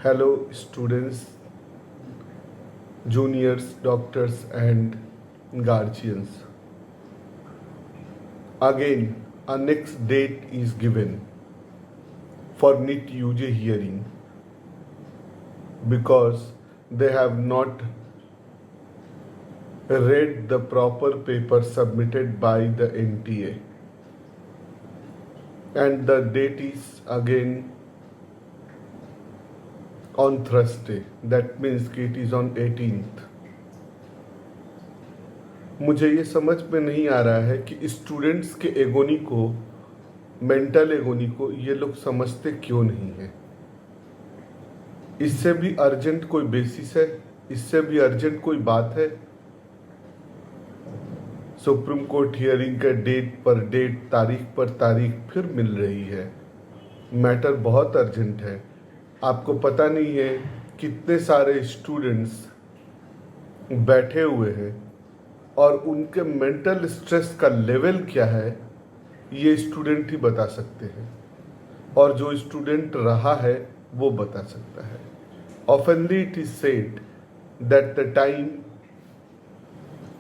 Hello, students, juniors, doctors, and guardians. Again, a next date is given for NIT UJ hearing because they have not read the proper paper submitted by the NTA. And the date is again on Thursday. That means it is on 18th. मुझे ये समझ में नहीं आ रहा है कि students के agony को, मेंटल एगोनी को ये लोग समझते क्यों नहीं है। इससे भी अर्जेंट कोई बेसिस है, इससे भी अर्जेंट कोई बात है। सुप्रीम कोर्ट हियरिंग के डेट पर डेट, तारीख पर तारीख फिर मिल रही है। मैटर बहुत अर्जेंट है। आपको पता नहीं है कितने सारे स्टूडेंट्स बैठे हुए हैं और उनके मेंटल स्ट्रेस का लेवल क्या है ये स्टूडेंट ही बता सकते हैं, और जो स्टूडेंट रहा है वो बता सकता है। ऑफनली it is said that the time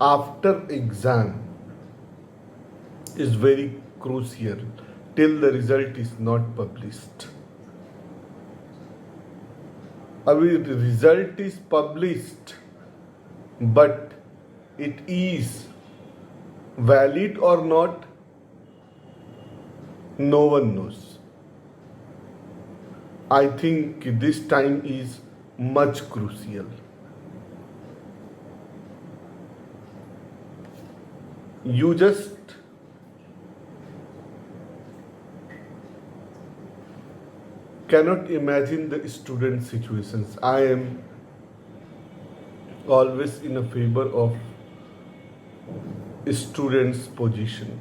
after exam is very crucial till the result is not published. अभी result is published but it is valid or not, no one knows. I think this time is much crucial. You just cannot imagine the student situations. I am always in a favor of students position.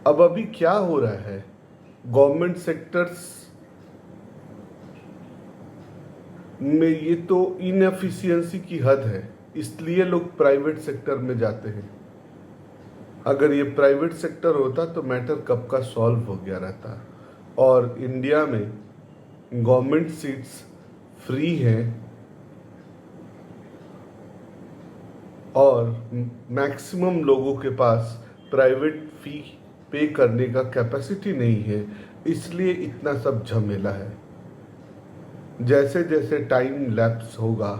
अब अभी क्या हो रहा है, government sectors में ये तो inefficiency की हद है, इसलिए लोग प्राइवेट सेक्टर में जाते हैं। अगर ये प्राइवेट सेक्टर होता तो मैटर कब का सॉल्व हो गया रहता। और इंडिया में गवर्नमेंट सीट्स फ्री हैं और मैक्सिमम लोगों के पास प्राइवेट फी पे करने का कैपेसिटी नहीं है, इसलिए इतना सब झमेला है। जैसे जैसे टाइम लैप्स होगा,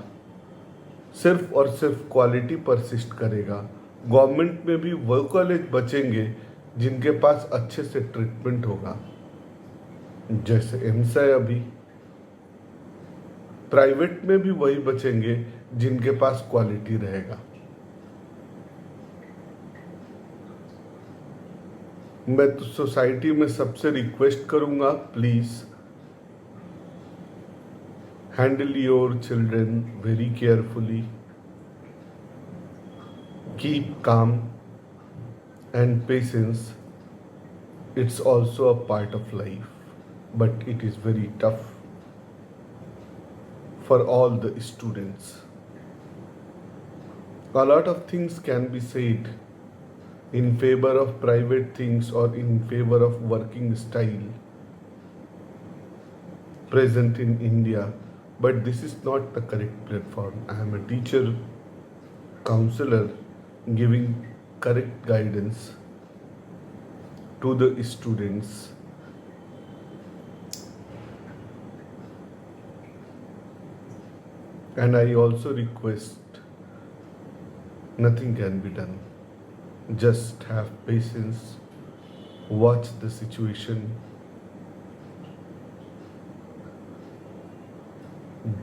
सिर्फ और सिर्फ क्वालिटी परसिस्ट करेगा। गवर्नमेंट में भी वो कॉलेज बचेंगे जिनके पास अच्छे से ट्रीटमेंट होगा, जैसे एम्स है अभी। प्राइवेट में भी वही बचेंगे जिनके पास क्वालिटी रहेगा। मैं तो सोसाइटी में सबसे रिक्वेस्ट करूंगा, please handle your children very carefully, keep calm and patience. It's also a part of life, but it is very tough for all the students. A lot of things can be said in favor of private things or in favor of working style present in India, but this is not the correct platform. I am a teacher, counselor, giving correct guidance to the students. And I also request, nothing can be done. Just have patience, watch the situation.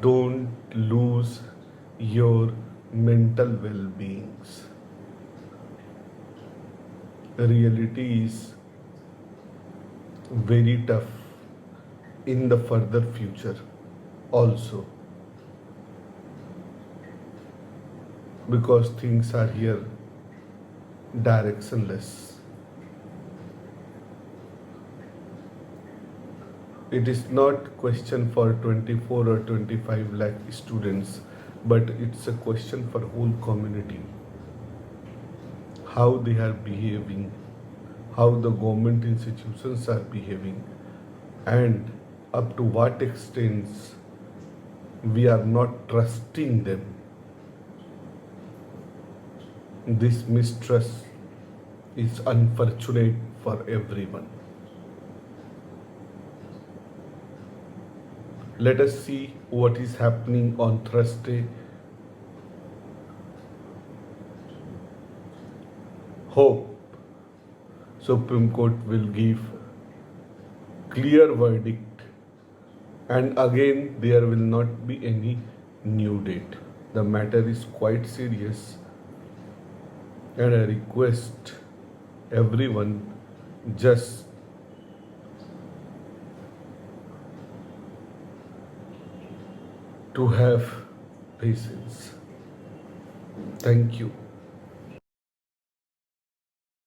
Don't lose your mental well-beings. The reality is very tough in the further future also, because things are here directionless. It is not question for 24 or 25 lakh students, but it's a question for whole community. How they are behaving, how the government institutions are behaving, and up to what extent we are not trusting them. This mistrust is unfortunate for everyone. Let us see what is happening on Thursday. Hope Supreme Court will give clear verdict, and again there will not be any new date. The matter is quite serious, and I request everyone just to have patience. Thank you.